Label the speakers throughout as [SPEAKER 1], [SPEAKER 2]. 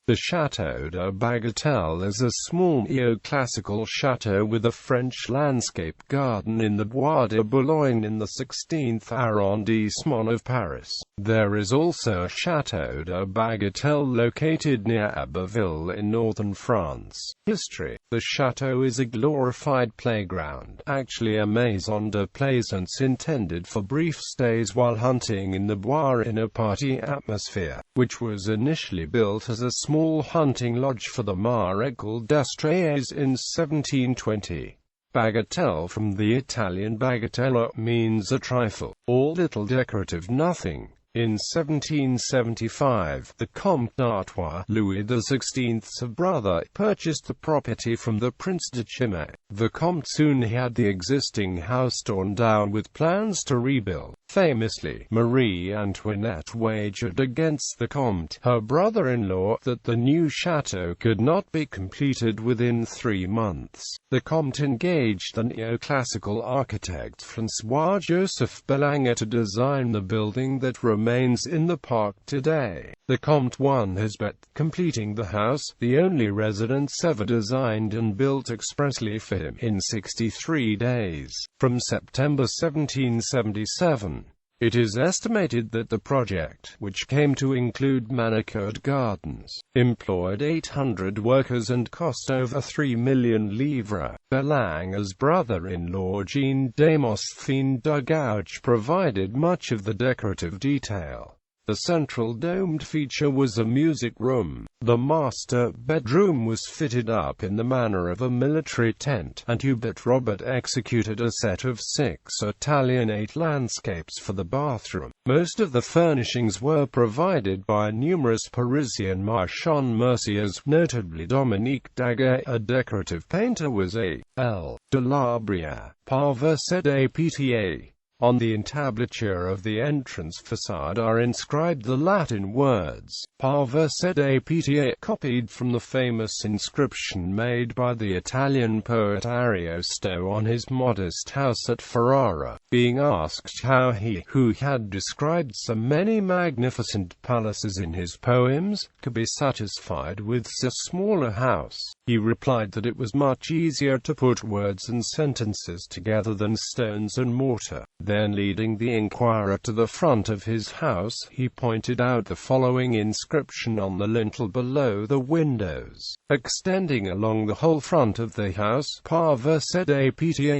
[SPEAKER 1] The Château de Bagatelle is a small neoclassical chateau with a French landscape garden in the Bois de Boulogne in the 16th arrondissement of Paris. There is also a Château de Bagatelle located near Abbeville in northern France. History: the chateau is a glorified playground, actually a maison de plaisance intended for brief stays while hunting in the Bois in a party atmosphere, which was initially built as a small hunting lodge for the Maréchal d'Estrées in 1720. Bagatelle, from the Italian bagatella, means a trifle, or little decorative nothing. In 1775, the Comte d'Artois, Louis XVI's brother, purchased the property from the Prince de Chimay. The Comte soon had the existing house torn down with plans to rebuild. Famously, Marie Antoinette wagered against the Comte, her brother-in-law, that the new chateau could not be completed within 3 months. The Comte engaged the neoclassical architect François-Joseph Bélanger to design the building that remains in the park today. The Comte won his bet, completing the house, the only residence ever designed and built expressly for him, in 63 days, from September 1777. It is estimated that the project, which came to include manicured gardens, employed 800 workers and cost over 3 million livres. Bélanger's brother-in-law Jean-Démosthène Dugauche provided much of the decorative detail. The central domed feature was a music room. The master bedroom was fitted up in the manner of a military tent, and Hubert Robert executed a set of 6 Italianate landscapes for the bathroom. Most of the furnishings were provided by numerous Parisian marchand merciers, notably Dominique Daguerre. A decorative painter was A.L. de la Brière. Paris.There. On the entablature of the entrance facade are inscribed the Latin words, Paris.There, copied from the famous inscription made by the Italian poet Ariosto on his modest house at Ferrara. Being asked how he, who had described so many magnificent palaces in his poems, could be satisfied with so small a house, he replied that it was much easier to put words and sentences together than stones and mortar. Then, leading the inquirer to the front of his house, he pointed out the following inscription on the lintel below the windows, extending along the whole front of the house: Paris.There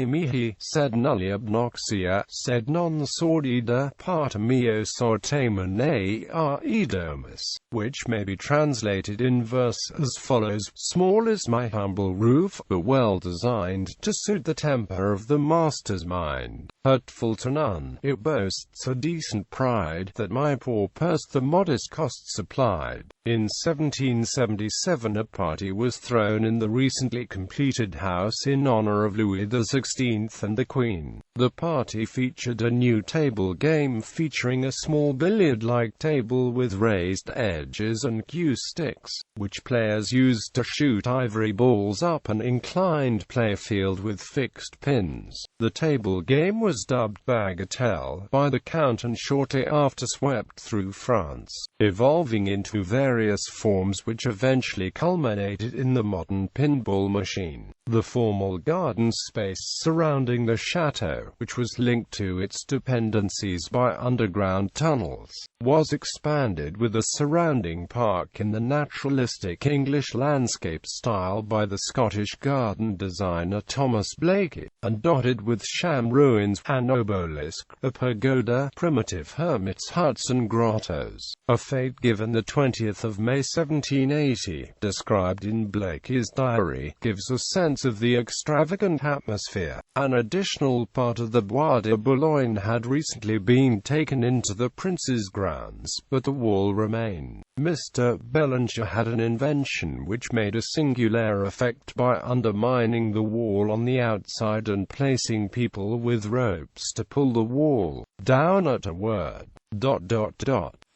[SPEAKER 1] mihi, sed nulli obnoxia, sed non sordida, parta meo sortamen a idomus, which may be translated in verse as follows: Small is my humble roof, but well designed, to suit the temper of the master's mind. Hurtful to none, it boasts a decent pride, that my poor purse the modest cost supplied. In 1777 a party was thrown in the recently completed house in honor of Louis XVI and the Queen. The party featured a new table game featuring a small billiard-like table with raised edges and cue sticks, which players used to shoot ivory balls up an inclined playfield with fixed pins. The table game was dubbed Bagatelle by the Count and shortly after swept through France, evolving into various forms which eventually culminated in the modern pinball machine. The formal garden space surrounding the chateau, which was linked to its dependencies by underground tunnels, was expanded with a surrounding park in the naturalistic English landscape style by the Scottish garden designer Thomas Blakey, and dotted with sham ruins, an obelisk, a pagoda, primitive hermits' huts and grottos. A fete given the 20th of May 1780, described in Blakey's diary, gives a sense of the extravagant atmosphere. An additional part of the Bois de Boulogne had recently been taken into the prince's grounds, but the wall remained. Mr. Bélanger had an invention which made a singular effect by undermining the wall on the outside and placing people with ropes to pull the wall down at a word.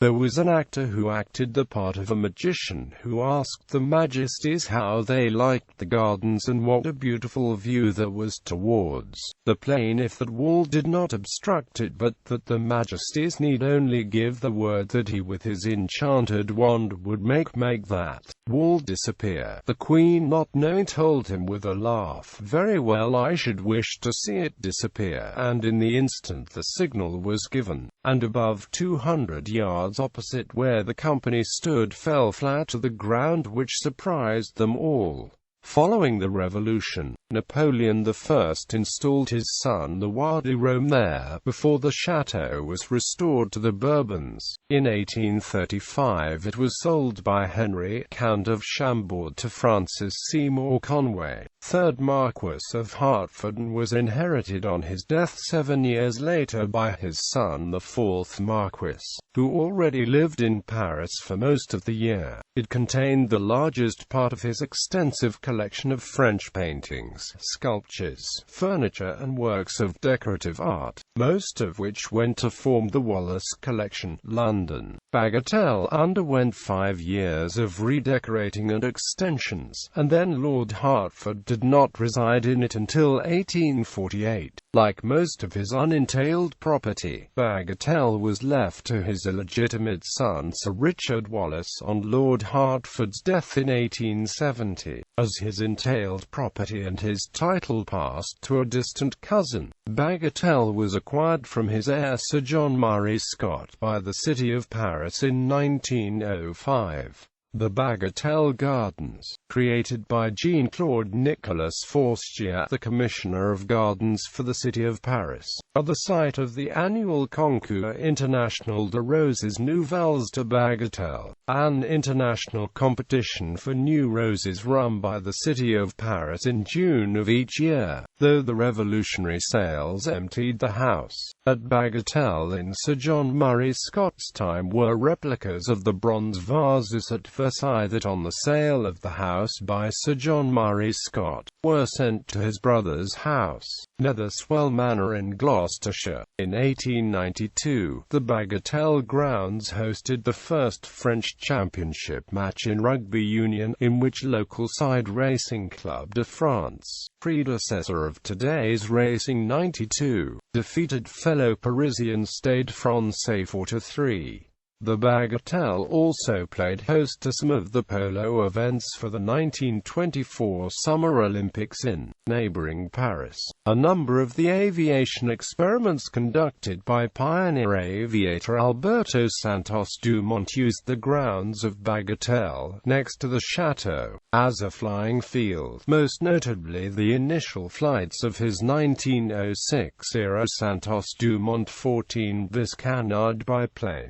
[SPEAKER 1] There was an actor who acted the part of a magician who asked the majesties how they liked the gardens and what a beautiful view there was towards the plain if that wall did not obstruct it, but that the majesties need only give the word that he with his enchanted wand would make that wall disappear. The queen, not knowing, told him with a laugh, "Very well, I should wish to see it disappear," and in the instant the signal was given, and above 200 yards opposite where the company stood fell flat to the ground, which surprised them all. Following the Revolution, Napoleon I installed his son the Roi de Rome there, before the chateau was restored to the Bourbons. In 1835 it was sold by Henry, Count of Chambord, to Francis Seymour Conway, 3rd Marquis of Hertford, and was inherited on his death 7 years later by his son, the 4th Marquis, who already lived in Paris for most of the year. It contained the largest part of his extensive collection of French paintings, sculptures, furniture and works of decorative art, most of which went to form the Wallace Collection, London. Bagatelle underwent 5 years of redecorating and extensions, and then Lord Hertford did not reside in it until 1848. Like most of his unentailed property, Bagatelle was left to his illegitimate son Sir Richard Wallace on Lord Hertford's death in 1870, as his entailed property and his title passed to a distant cousin. Bagatelle was acquired from his heir Sir John Murray Scott by the City of Paris in 1905. The Bagatelle Gardens, created by Jean-Claude Nicolas Forestier, the Commissioner of Gardens for the City of Paris, are the site of the annual Concours International de Roses Nouvelles de Bagatelle, an international competition for new roses run by the City of Paris in June of each year. Though the revolutionary sales emptied the house at Bagatelle in Sir John Murray Scott's time were replicas of the bronze vases at Versailles that, on the sale of the house by Sir John Murray Scott, were sent to his brother's house, Netherswell Manor in Gloucestershire. In 1892, the Bagatelle grounds hosted the first French championship match in rugby union, in which local side Racing Club de France, predecessor of today's Racing 92, defeated fellow Parisian Stade Francais 4-3. The Bagatelle also played host to some of the polo events for the 1924 Summer Olympics in neighboring Paris. A number of the aviation experiments conducted by pioneer aviator Alberto Santos Dumont used the grounds of Bagatelle, next to the chateau, as a flying field, most notably the initial flights of his 1906-era Santos Dumont 14 bis Canard biplane.